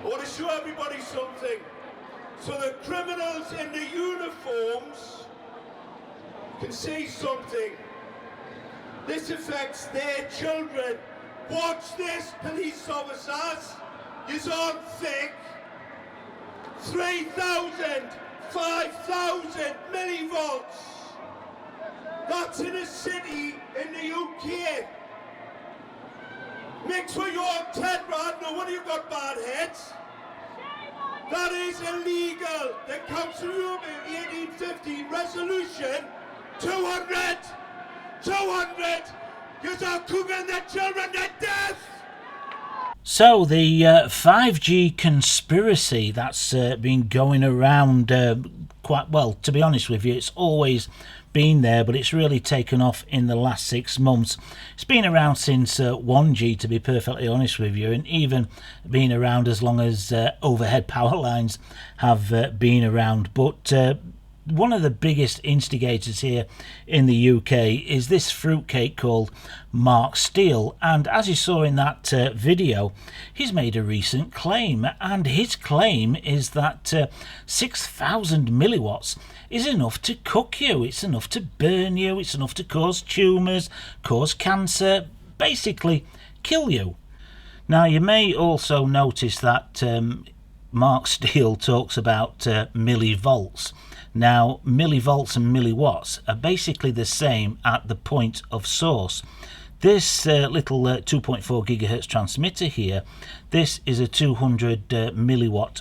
I want to show everybody something. So the criminals in the uniforms can see something. This affects their children. Watch this, police officers. You're on thick. 3,000, 5,000 millivolts. That's in a city in the UK. Mixed with your 10 rand, no wonder you've got bad heads. That is illegal. The Council Room in the 1815 resolution 200, because are cooking the children to death. So the 5G conspiracy that's been going around quite well, to be honest with you, it's always been there, but it's really taken off in the last 6 months. It's been around since 1G, to be perfectly honest with you, and even been around as long as overhead power lines have been around. But one of the biggest instigators here in the UK is this fruitcake called Mark Steele, and as you saw in that video, he's made a recent claim, and his claim is that 6,000 milliwatts is enough to cook you, it's enough to burn you, it's enough to cause tumours, cause cancer, basically kill you. Now you may also notice that Mark Steele talks about millivolts. Now, millivolts and milliwatts are basically the same at the point of source. This little 2.4 gigahertz transmitter here, this is a 200 milliwatt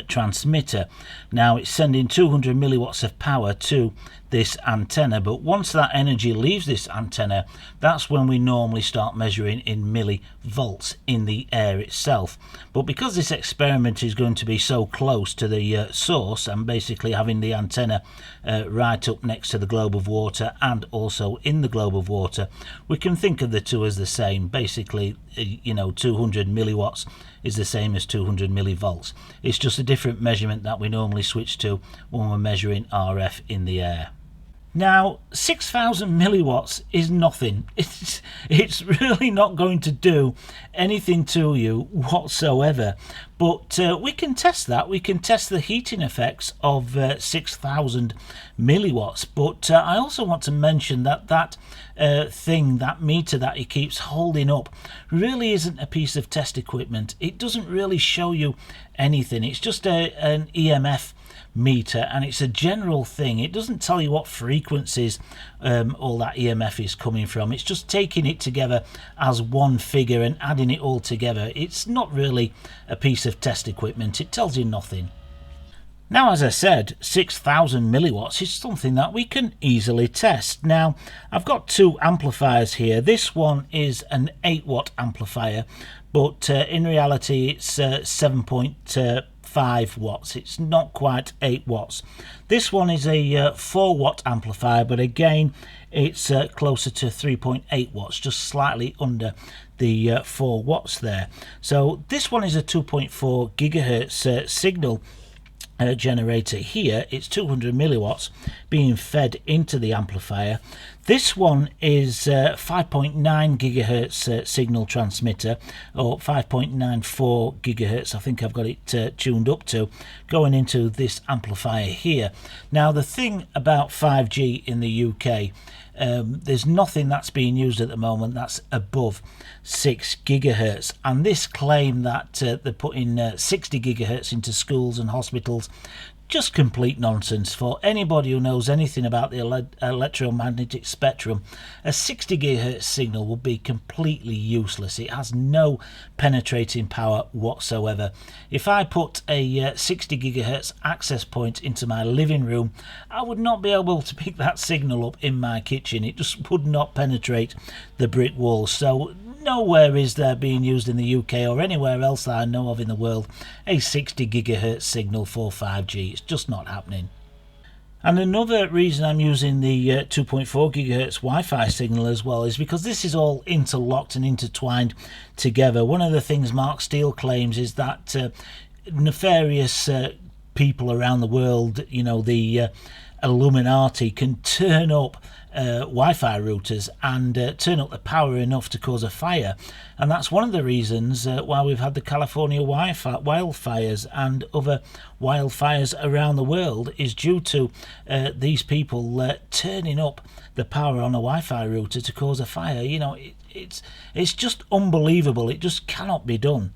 transmitter. Now it's sending 200 milliwatts of power to this antenna, but once that energy leaves this antenna, that's when we normally start measuring in millivolts in the air itself. But because this experiment is going to be so close to the source, and basically having the antenna right up next to the globe of water and also in the globe of water, we can think of the two as the same. Basically, 200 milliwatts is the same as 200 millivolts. It's just a different measurement that we normally switch to when we're measuring RF in the air. Now, 6,000 milliwatts is nothing. It's really not going to do anything to you whatsoever. But we can test that. We can test the heating effects of 6,000 milliwatts. But I also want to mention that that meter that he keeps holding up really isn't a piece of test equipment. It doesn't really show you anything. It's just an EMF meter, and it's a general thing. It doesn't tell you what frequencies all that EMF is coming from. It's just taking it together as one figure and adding it all together. It's not really a piece of test equipment. It tells you nothing. Now, as I said, 6,000 milliwatts is something that we can easily test. Now, I've got two amplifiers here. This one is an 8 watt amplifier, but in reality it's 7.5 watts. It's not quite 8 watts. This one is a 4 watt amplifier, but again it's closer to 3.8 watts, just slightly under the 4 watts there. So this one is a 2.4 gigahertz signal generator here. It's 200 milliwatts being fed into the amplifier. This one is 5.9 gigahertz signal transmitter, or 5.94 gigahertz, I think I've got it tuned up to, going into this amplifier here. Now, the thing about 5G in the UK, there's nothing that's being used at the moment that's above 6 gigahertz, and this claim that they're putting 60 gigahertz into schools and hospitals, just complete nonsense. For anybody who knows anything about the electromagnetic spectrum, a 60 gigahertz signal will be completely useless. It has no penetrating power whatsoever. If I put a 60 gigahertz access point into my living room, I would not be able to pick that signal up in my kitchen. It just would not penetrate the brick walls. So nowhere is there being used in the UK or anywhere else that I know of in the world a 60 gigahertz signal for 5G. It's just not happening. And another reason I'm using the 2.4 gigahertz Wi-Fi signal as well is because this is all interlocked and intertwined together. One of the things Mark Steele claims is that nefarious people around the world, the Illuminati can turn up Wi-Fi routers and turn up the power enough to cause a fire, and that's one of the reasons why we've had the California wildfires and other wildfires around the world, is due to these people turning up the power on a Wi-Fi router to cause a fire. You know, it's just unbelievable. It just cannot be done.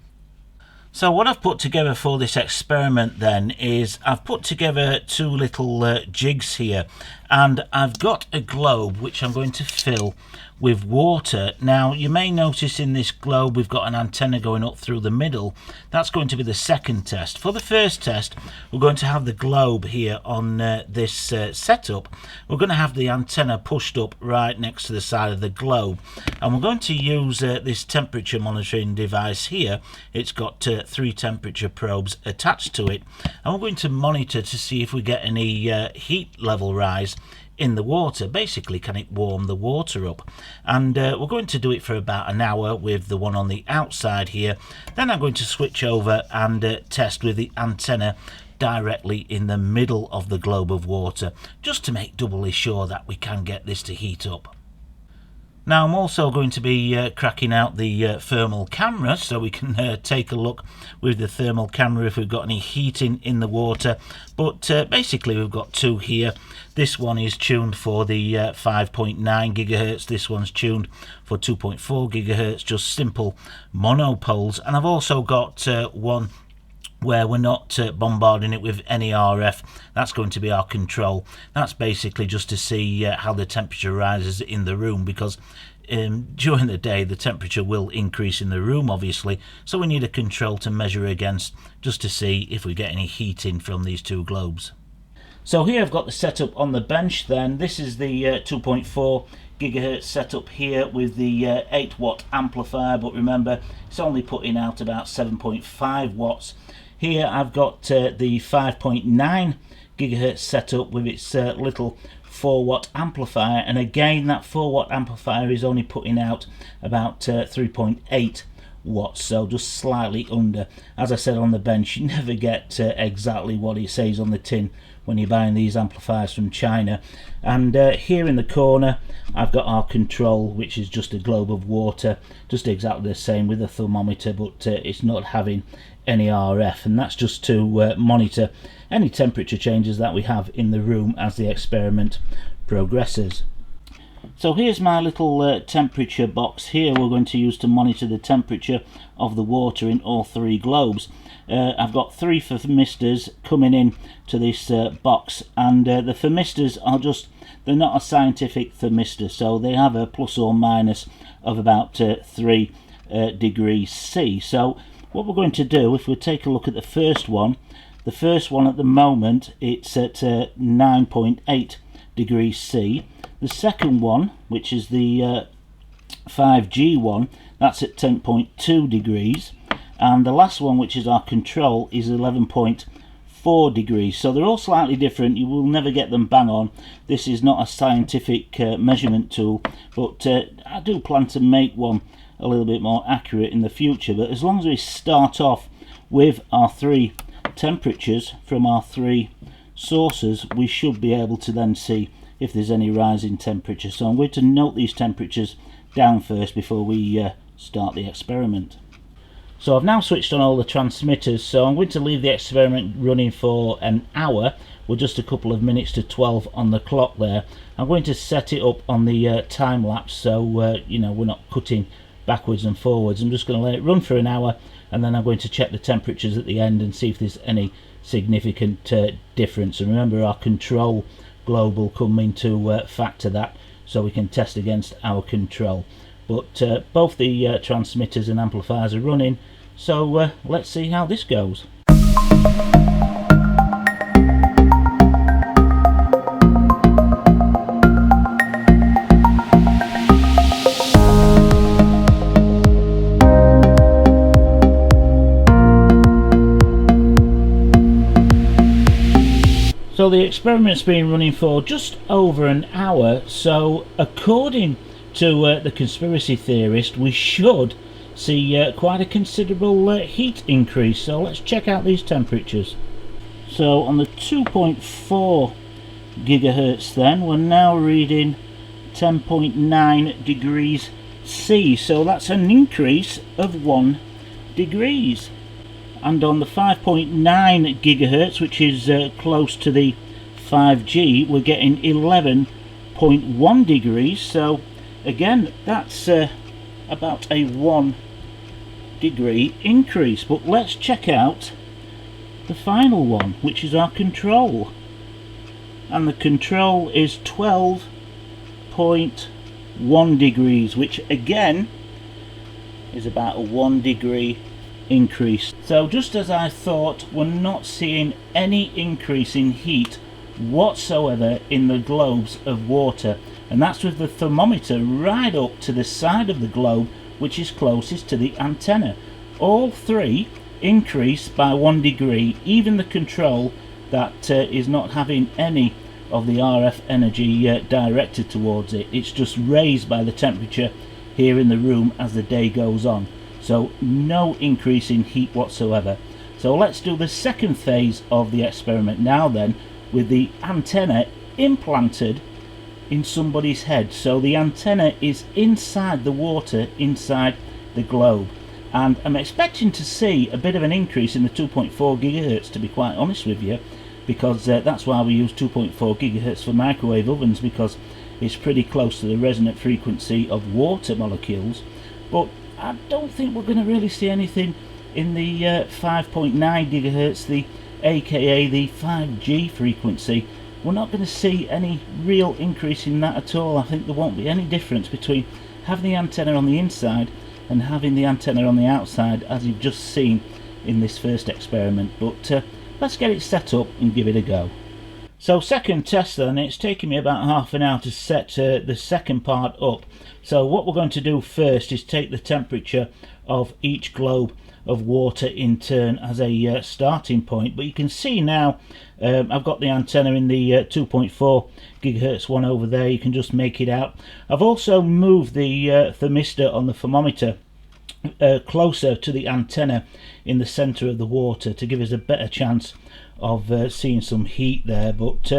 So what I've put together for this experiment then is I've put together two little jigs here, and I've got a globe which I'm going to fill with water. Now you may notice in this globe we've got an antenna going up through the middle. That's going to be the second test. For the first test, we're going to have the globe here on this setup. We're going to have the antenna pushed up right next to the side of the globe, and we're going to use this temperature monitoring device here. It's got 3 temperature probes attached to it, and we're going to monitor to see if we get any heat level rise in the water. Basically, can it warm the water up? And we're going to do it for about an hour with the one on the outside here. Then I'm going to switch over and test with the antenna directly in the middle of the globe of water, just to make doubly sure that we can get this to heat up. Now I'm also going to be cracking out the thermal camera, so we can take a look with the thermal camera if we've got any heating in the water. But basically we've got 2 here. This one is tuned for the 5.9 gigahertz. This one's tuned for 2.4 gigahertz, just simple monopoles. And I've also got one where we're not bombarding it with any RF. That's going to be our control. That's basically just to see how the temperature rises in the room, because during the day the temperature will increase in the room obviously, so we need a control to measure against, just to see if we get any heating from these 2 globes. So here I've got the setup on the bench then. This is the 2.4 gigahertz setup here with the 8 watt amplifier, but remember it's only putting out about 7.5 watts. Here I've got the 5.9 gigahertz setup with its little 4 watt amplifier, and again that 4 watt amplifier is only putting out about 3.8 watts, so just slightly under. As I said on the bench, you never get exactly what it says on the tin when you're buying these amplifiers from China. And here in the corner I've got our control, which is just a globe of water, just exactly the same with a thermometer, but it's not having any RF, and that's just to monitor any temperature changes that we have in the room as the experiment progresses. So here's my little temperature box here we're going to use to monitor the temperature of the water in all 3 globes. I've got 3 thermistors coming in to this box, and the thermistors are just, they're not a scientific thermistor, so they have a plus or minus of about 3 degrees C. So what we're going to do, if we take a look at the first one at the moment, it's at 9.8 degrees C. The second one, which is the 5G one, that's at 10.2 degrees, and the last one, which is our control, is 11.4 degrees. So they're all slightly different. You will never get them bang on. This is not a scientific measurement tool, but I do plan to make one a little bit more accurate in the future. But as long as we start off with our 3 temperatures from our 3 sources, we should be able to then see if there's any rise in temperature. So I'm going to note these temperatures down first before we start the experiment. So I've now switched on all the transmitters, so I'm going to leave the experiment running for an hour with just a couple of minutes to 12 on the clock there. I'm going to set it up on the time lapse, so you know, we're not cutting backwards and forwards. I'm just going to let it run for an hour, and then I'm going to check the temperatures at the end and see if there's any significant difference. And remember, our control globe will come into factor that, so we can test against our control. But both the transmitters and amplifiers are running, so let's see how this goes. So the experiment's been running for just over an hour, so according to the conspiracy theorist, we should see quite a considerable heat increase. So let's check out these temperatures. So on the 2.4 gigahertz then, we're now reading 10.9 degrees C, so that's an increase of 1 degrees. And on the 5.9 gigahertz, which is close to the 5G, we're getting 11.1 degrees, so again that's about a 1 degree increase. But let's check out the final one, which is our control, and the control is 12.1 degrees, which again is about a 1 degree increase. So just as I thought, we're not seeing any increase in heat whatsoever in the globes of water, and that's with the thermometer right up to the side of the globe which is closest to the antenna. All three increase by 1 degree, even the control that is not having any of the RF energy directed towards it. It's just raised by the temperature here in the room as the day goes on, so no increase in heat whatsoever. So let's do the second phase of the experiment now then, with the antenna implanted in somebody's head. So the antenna is inside the water, inside the globe, and I'm expecting to see a bit of an increase in the 2.4 gigahertz, to be quite honest with you, because that's why we use 2.4 gigahertz for microwave ovens, because it's pretty close to the resonant frequency of water molecules. But I don't think we're going to really see anything in the 5.9 gigahertz, the aka the 5G frequency. We're not going to see any real increase in that at all. I think there won't be any difference between having the antenna on the inside and having the antenna on the outside, as you've just seen in this first experiment. But let's get it set up and give it a go. So second test then, it's taken me about half an hour to set the second part up. So what we're going to do first is take the temperature of each globe of water in turn as a starting point. But you can see now I've got the antenna in the 2.4 gigahertz one over there. You can just make it out. I've also moved the thermistor on the thermometer closer to the antenna in the center of the water to give us a better chance of seeing some heat there. But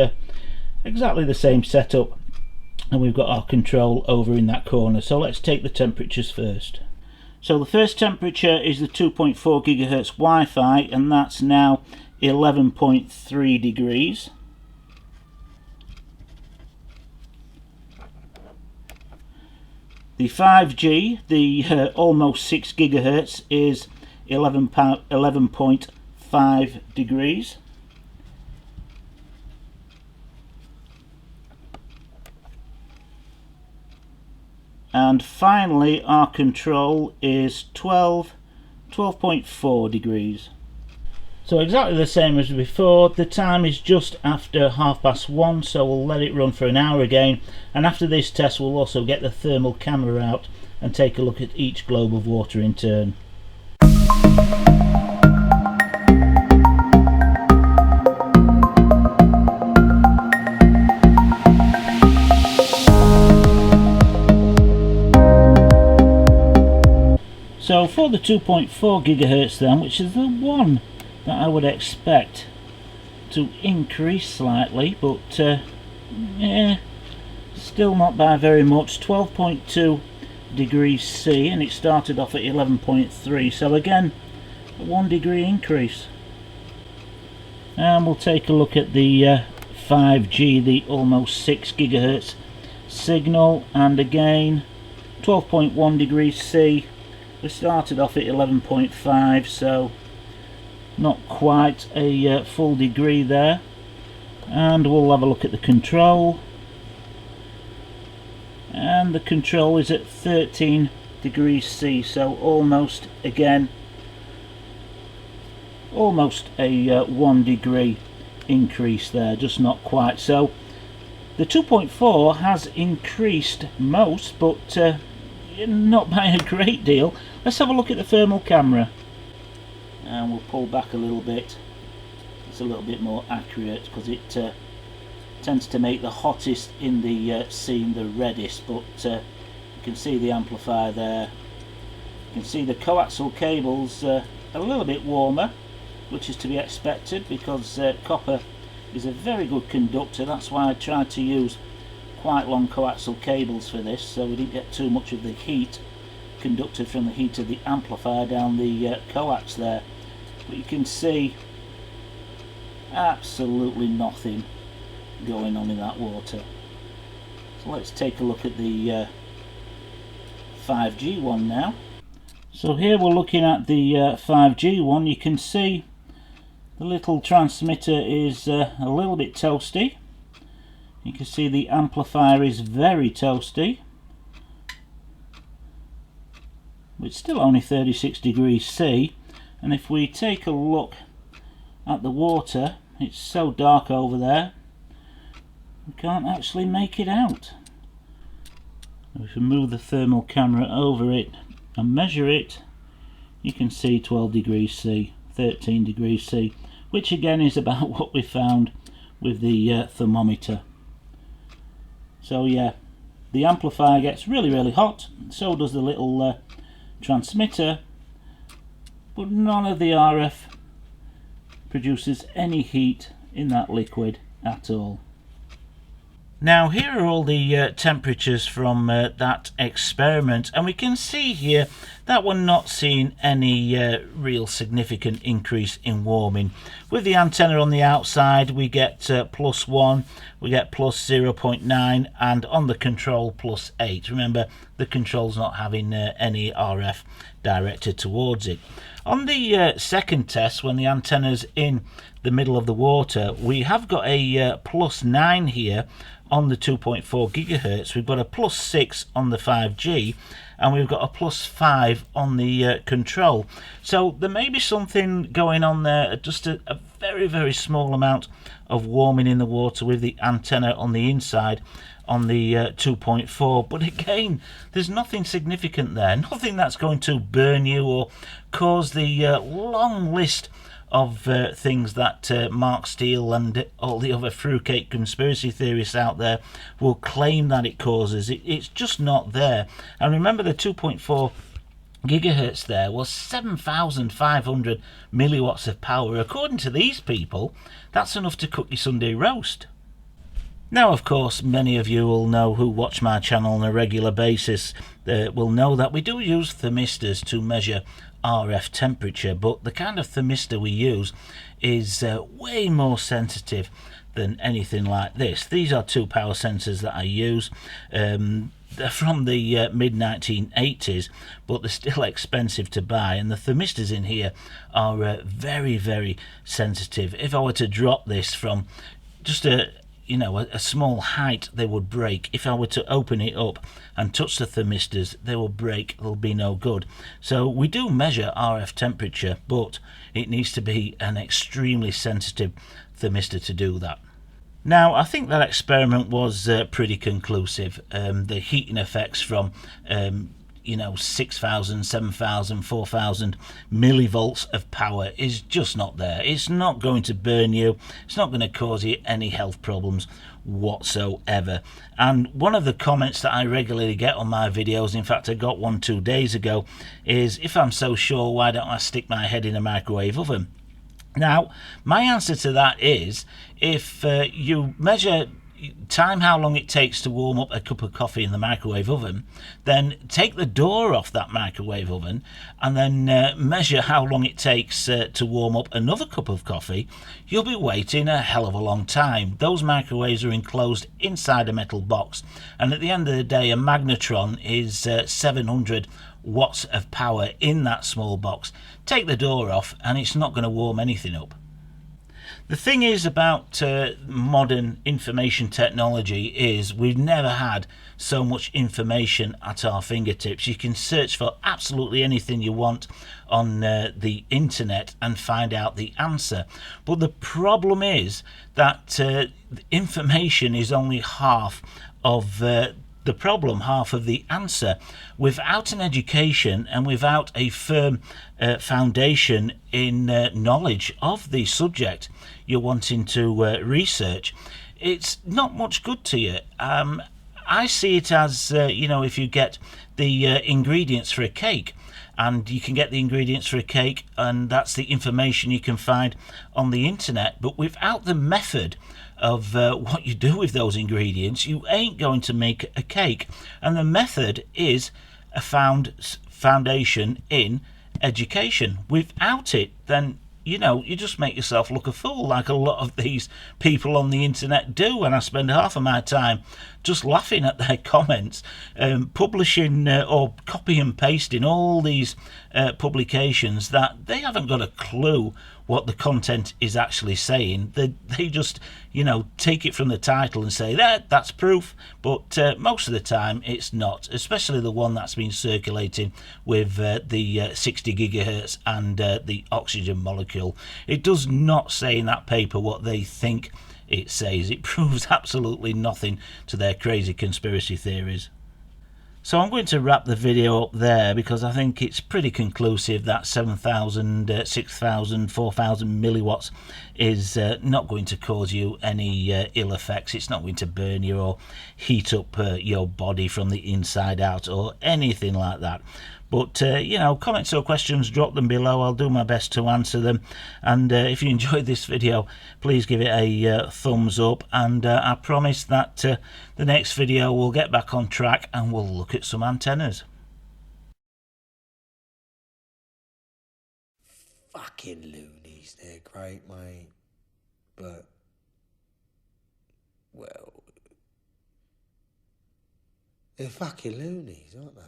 exactly the same setup, and we've got our control over in that corner. So let's take the temperatures first. So the first temperature is the 2.4 gigahertz Wi-Fi, and that's now 11.3 degrees. The 5G, the almost 6 gigahertz, is 11.5 degrees. And finally our control is 12.4 degrees. So exactly the same as before. The time is just after 1:30, so we'll let it run for an hour again, and after this test we'll also get the thermal camera out and take a look at each globe of water in turn. So for the 2.4 gigahertz then, which is the one that I would expect to increase slightly, but yeah, still not by very much, 12.2 degrees C, and it started off at 11.3, so again a 1 degree increase. And we'll take a look at the 5G, the almost 6 gigahertz signal, and again 12.1 degrees C. We started off at 11.5, so not quite a full degree there. And we'll have a look at the control, and the control is at 13 degrees C, so almost again almost a 1 degree increase there, just not quite. So the 2.4 has increased most, but not by a great deal. Let's have a look at the thermal camera, and we'll pull back a little bit. It's a little bit more accurate because it tends to make the hottest in the scene the reddest. But you can see the amplifier there. You can see the coaxial cables a little bit warmer, which is to be expected because copper is a very good conductor. That's why I tried to use quite long coaxial cables for this, so we didn't get too much of the heat conducted from the heat of the amplifier down the coax there. But you can see absolutely nothing going on in that water. So let's take a look at the 5G one now. So here we're looking at the 5G one. You can see the little transmitter is a little bit toasty. You can see the amplifier is very toasty. It's still only 36 degrees C, and if we take a look at the water, it's so dark over there we can't actually make it out. If we move the thermal camera over it and measure it, you can see 12 degrees C, 13 degrees C, which again is about what we found with the thermometer. So yeah, the amplifier gets really hot, so does the little transmitter, but none of the RF produces any heat in that liquid at all. Now here are all the temperatures from that experiment, and we can see here that we're not seeing any real significant increase in warming. With the antenna on the outside we get +1, we get +0.9, and on the control +8. Remember, the control's not having any RF directed towards it. On the second test, when the antenna's in the middle of the water, we have got a +9 here on the 2.4 gigahertz. We've got a +6 on the 5G, and we've got a +5 on the control. So there may be something going on there, just a very small amount of warming in the water with the antenna on the inside on the 2.4, but again, there's nothing significant there, nothing that's going to burn you or cause the long list of things that Mark Steele and all the other fruitcake conspiracy theorists out there will claim that it causes. It's just not there. And remember, the 2.4 gigahertz there was 7,500 milliwatts of power. According to these people, that's enough to cook your Sunday roast. Now, of course, many of you will know, who watch my channel on a regular basis, will know that we do use thermistors to measure RF temperature, but the kind of thermistor we use is way more sensitive than anything like this. These are two power sensors that I use. They're from the mid-1980s, but they're still expensive to buy, and the thermistors in here are very sensitive. If I were to drop this from just a small height, they would break. If I were to open it up and touch the thermistors, they will break. They'll be no good. So we do measure RF temperature, but it needs to be an extremely sensitive thermistor to do that. Now, I think that experiment was pretty conclusive. The heating effects from 6,000, 7,000, 4,000 millivolts of power is just not there. It's not going to burn you. It's not going to cause you any health problems whatsoever. And one of the comments that I regularly get on my videos, in fact I got one 2 days ago, is, if I'm so sure, why don't I stick my head in a microwave oven? Now, my answer to that is, if you measure time how long it takes to warm up a cup of coffee in the microwave oven, then take the door off that microwave oven and then measure how long it takes to warm up another cup of coffee, you'll be waiting a hell of a long time. Those microwaves are enclosed inside a metal box, and at the end of the day, a magnetron is 700 watts of power in that small box. Take the door off and it's not going to warm anything up. The thing is about modern information technology is we've never had so much information at our fingertips. You can search for absolutely anything you want on the internet and find out the answer. But the problem is that information is only half of the problem, half of the answer. Without an education and without a firm foundation in knowledge of the subject you're wanting to research, it's not much good to you. I see it as, if you get the ingredients for a cake, and you can get the ingredients for a cake, and that's the information you can find on the internet. But without the method of what you do with those ingredients, you ain't going to make a cake. And the method is a foundation in education. Without it, then you just make yourself look a fool, like a lot of these people on the internet do, and I spend half of my time just laughing at their comments, publishing or copy and pasting all these publications that they haven't got a clue what the content is actually saying. They just take it from the title and say that's proof, but most of the time it's not, especially the one that's been circulating with the 60 gigahertz and the oxygen molecule. It does not say in that paper what they think it says. It proves absolutely nothing to their crazy conspiracy theories. So I'm going to wrap the video up there, because I think it's pretty conclusive that 7,000, 6,000, 4,000 milliwatts is not going to cause you any ill effects. It's not going to burn you or heat up your body from the inside out or anything like that. But, comments or questions, drop them below. I'll do my best to answer them. And if you enjoyed this video, please give it a thumbs up. And I promise that the next video we'll get back on track and we'll look at some antennas. Fucking loonies, they're great, mate. But, well, they're fucking loonies, aren't they?